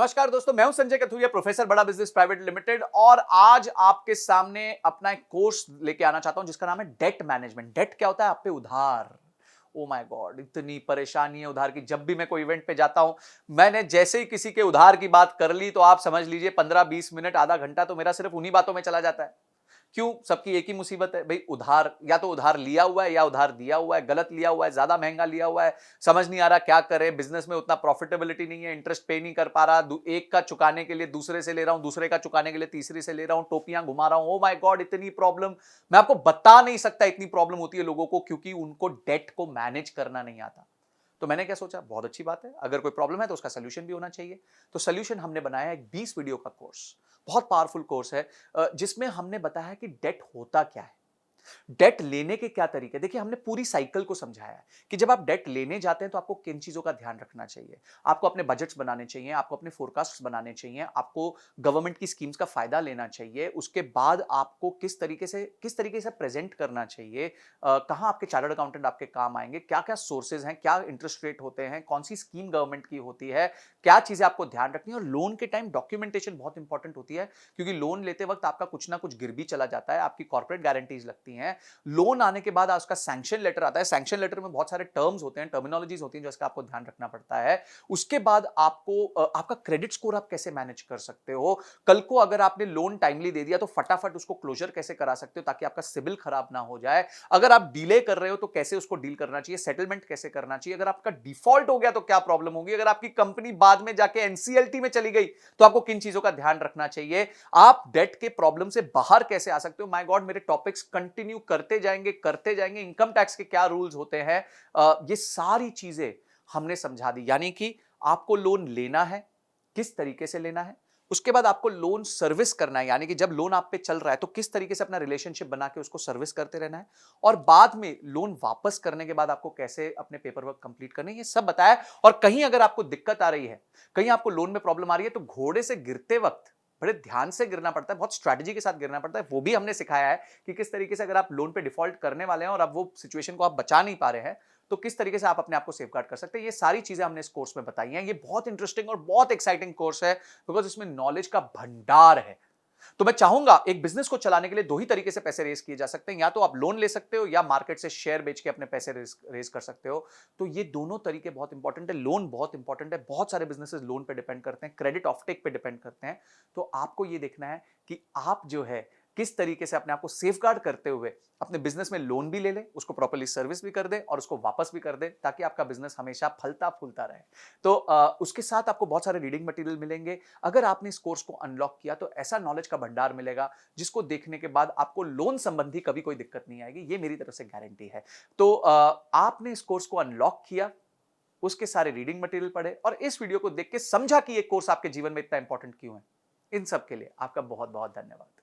नमस्कार दोस्तों, मैं हूं संजय कथुरिया, प्रोफेसर बड़ा बिजनेस प्राइवेट लिमिटेड। और आज आपके सामने अपना एक कोर्स लेके आना चाहता हूं जिसका नाम है डेट मैनेजमेंट। डेट क्या होता है? आप पे उधार। ओ माय गॉड, इतनी परेशानी है उधार की। जब भी मैं कोई इवेंट पे जाता हूं, मैंने जैसे ही किसी के उधार की बात कर ली तो आप समझ लीजिए 15-20 मिनट, आधा घंटा तो मेरा सिर्फ उन्हीं बातों में चला जाता है। क्यों? सबकी एक ही मुसीबत है भाई, उधार। या तो उधार लिया हुआ है या उधार दिया हुआ है, गलत लिया हुआ है, ज्यादा महंगा लिया हुआ है, समझ नहीं आ रहा क्या करे। बिजनेस में उतना प्रॉफिटेबिलिटी नहीं है, इंटरेस्ट पे नहीं कर पा रहा, एक का चुकाने के लिए दूसरे से ले रहा हूं, दूसरे का चुकाने के लिए तीसरे से ले रहा हूं, टोपियां घुमा रहा हूं। ओ माय गॉड, इतनी प्रॉब्लम मैं आपको बता नहीं सकता। इतनी प्रॉब्लम होती है लोगों को क्योंकि उनको डेट को मैनेज करना नहीं आता। तो मैंने क्या सोचा, बहुत अच्छी बात है, अगर कोई प्रॉब्लम है तो उसका सोल्यूशन भी होना चाहिए। तो सोल्यूशन हमने बनाया है एक 20 वीडियो का कोर्स। बहुत पावरफुल कोर्स है, जिसमें हमने बताया कि डेट होता क्या है, डेट लेने के क्या तरीके। देखिए, हमने पूरी साइकिल को समझाया है कि जब आप डेट लेने जाते हैं तो आपको किन चीजों का ध्यान रखना चाहिए। आपको अपने बजट्स बनाने चाहिए, आपको अपने फोरकास्ट्स बनाने चाहिए, आपको गवर्नमेंट की स्कीम्स का फायदा लेना चाहिए। उसके बाद आपको किस तरीके से प्रेजेंट करना चाहिए, कहां आपके चार्टर्ड अकाउंटेंट आपके काम आएंगे, क्या क्या सोर्सेज हैं, क्या इंटरेस्ट रेट होते हैं, कौन सी स्कीम गवर्नमेंट की होती है, क्या चीजें आपको ध्यान रखनी है। और लोन के टाइम डॉक्यूमेंटेशन बहुत इंपॉर्टेंट होती है, क्योंकि लोन लेते वक्त आपका कुछ ना कुछ गिर भी चला जाता है, आपकी कॉर्पोरेट गारंटीज लगती हैं। लोन आने के बाद उसका सैंक्शन लेटर आता है। सैंक्शन लेटर में बहुत सारे टर्म्स होते हैं, टर्मिनोलॉजीज होती हैं, जिसका आपको ध्यान रखना पड़ता है। उसके बाद आपको आपका क्रेडिट स्कोर आप कैसे मैनेज कर सकते हो। कल को अगर आपने लोन टाइमली दे दिया तो फटाफट उसको क्लोजर कैसे करा सकते हो ताकि आपका सिबिल खराब ना हो जाए। अगर आप डिले कर रहे हो तो कैसे उसको डील करना चाहिए, सेटलमेंट कैसे करना चाहिए। अगर आपका डिफॉल्ट हो गया तो क्या प्रॉब्लम होगी। अगर आपकी कंपनी बाद में जाके एनसीएलटी में चली गई तो आपको किन चीजों का ध्यान रखना चाहिए। आप डेट के प्रॉब्लम से बाहर कैसे आ सकते हो। माय गॉड, मेरे टॉपिक्स कंटिन्यू करते जाएंगे। इनकम टैक्स के क्या रूल्स होते हैं, ये सारी चीजें हमने समझा दी। यानी कि आपको लोन लेना है, किस तरीके से लेना है। उसके बाद आपको लोन सर्विस करना है, यानी कि जब लोन आप पे चल रहा है तो किस तरीके से अपना रिलेशनशिप बना के उसको सर्विस करते रहना है। और बाद में लोन वापस करने के बाद आपको कैसे अपने पेपर वर्क कंप्लीट करने हैं, ये सब बताया। और कहीं अगर आपको दिक्कत आ रही है, कहीं आपको लोन में प्रॉब्लम आ रही है, तो घोड़े से गिरते वक्त बड़े ध्यान से गिरना पड़ता है, बहुत स्ट्रैटेजी के साथ गिरना पड़ता है। वो भी हमने सिखाया है कि किस तरीके से अगर आप लोन पे डिफॉल्ट करने वाले हैं और अब वो सिचुएशन को आप बचा नहीं पा रहे हैं, तो किस तरीके से आप अपने आप को सेफगार्ड कर सकते हैं। ये सारी चीजें हमने इस कोर्स में बताई हैं। ये बहुत इंटरेस्टिंग और बहुत एक्साइटिंग कोर्स है, बिकॉज इसमें नॉलेज का भंडार है। तो मैं चाहूंगा, एक बिजनेस को चलाने के लिए दो ही तरीके से पैसे रेज किए जा सकते हैं, या तो आप लोन ले सकते हो या मार्केट से शेयर बेच के अपने पैसे रेज कर सकते हो। तो ये दोनों तरीके बहुत इंपॉर्टेंट है। लोन बहुत इंपॉर्टेंट है, बहुत सारे बिजनेसेस लोन पे डिपेंड करते हैं, क्रेडिट ऑफटेक पे डिपेंड करते हैं। तो आपको ये देखना है कि आप जो है किस तरीके से अपने आप को सेफगार्ड करते हुए अपने बिजनेस में लोन भी ले ले, उसको प्रॉपर्ली सर्विस भी कर दे और उसको वापस भी कर दे, ताकि आपका बिजनेस हमेशा फलता फूलता रहे। तो उसके साथ आपको बहुत सारे रीडिंग मटेरियल मिलेंगे। अगर आपने इस कोर्स को अनलॉक किया तो ऐसा नॉलेज का भंडार मिलेगा जिसको देखने के बाद आपको लोन संबंधी कभी कोई दिक्कत नहीं आएगी, ये मेरी तरफ से गारंटी है। तो आपने इस कोर्स को अनलॉक किया, उसके सारे रीडिंग मटेरियल पढ़े और इस वीडियो को देख के समझा कि ये कोर्स आपके जीवन में इतना इंपॉर्टेंट क्यों है। इन सब के लिए आपका बहुत बहुत धन्यवाद।